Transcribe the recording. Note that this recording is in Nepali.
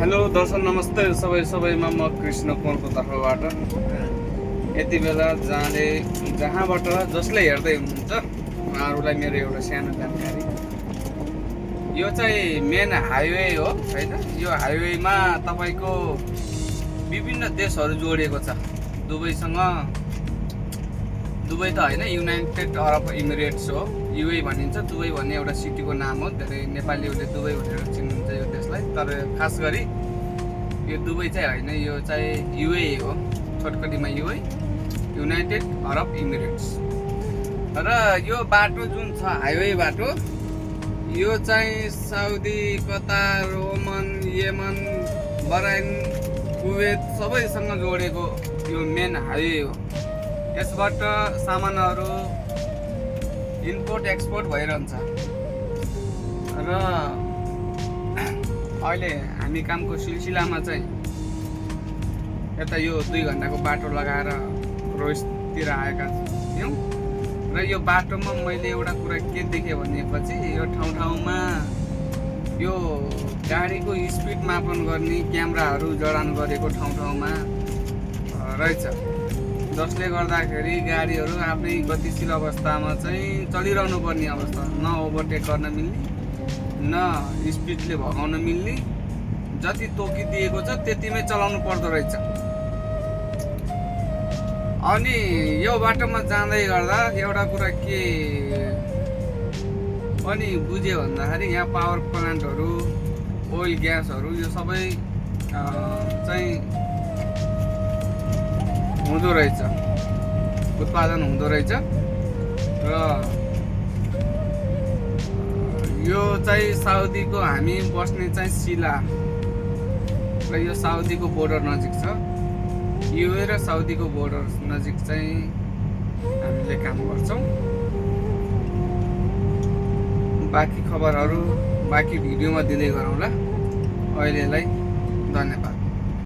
हेलो दर्शक नमस्ते सबैमा म कृष्ण कोलको तर्फबाट यति बेला जहाँबाट जसले हेर्दै हुनुहुन्छ उहाँहरूलाई मेरो एउटा सानो जानकारी। यो चाहिँ मेन हाइवे हो हैन। यो हाइवेमा तपाईको विभिन्न देशहरू जोडिएको छ। दुबई त हैन, युनाइटेड अरब इमिरेट्स हो। युए भनिन्छ। दुबई भन्ने एउटा सिटीको नाम हो। धेरै नेपालीहरूले दुबई भनेर चिन्नुहुन्छ यो देशलाई। तर खास गरी यो दुबई चाहिँ हैन, यो चाहिँ युए हो। छोटकरीमा युए, युनाइटेड अरब इमिरेट्स। र यो बाटो जुन छ हाइवे बाटो, यो चाहिँ Saudi, Qatar, Oman, Yemen, Bahrain, Kuwait सबैसँग जोडेको यो मेन हाइवे हो। यसबाट सामानहरू इम्पोर्ट एक्सपोर्ट भइरहन्छ। र अहिले हामी कामको सिलसिलामा चाहिँ यता यो 2 घण्टाको बाटो लगाएर रोइसतिर आएका थियौँ। र यो बाटोमा मैले एउटा कुरा के देखेँ भनेपछि, यो ठाउँमा यो गाडीको स्पिड मापन गर्ने क्यामेराहरू जडान गरेको ठाउँमा रहेछ। जसले गर्दाखेरि गाडीहरू आफ्नै गतिशील अवस्थामा चाहिँ चलिरहनु पर्ने अवस्था, न ओभरटेक गर्न मिल्ने, न स्पिडले भगाउन मिल्ने। जति तोकिदिएको छ त्यतिमै चलाउनु पर्दो रहेछ। अनि यो बाटोमा जाँदै गर्दा एउटा कुरा के पनि बुझ्यो भन्दाखेरि, यहाँ पावर प्लान्टहरू, ओइल ग्यासहरू यो सबै चाहिँ हुँदो रहेछ, उत्पादन हुँदो रहेछ। र यो चाहिँ साउदीको, हामी बस्ने चाहिँ सिला, र यो साउदीको बोर्डर नजिक छ। युए र साउदीको बोर्डर नजिक चाहिँ हामीले काम गर्छौँ। बाँकी खबरहरू बाँकी भिडियोमा दिँदै गरौँला। अहिलेलाई धन्यवाद।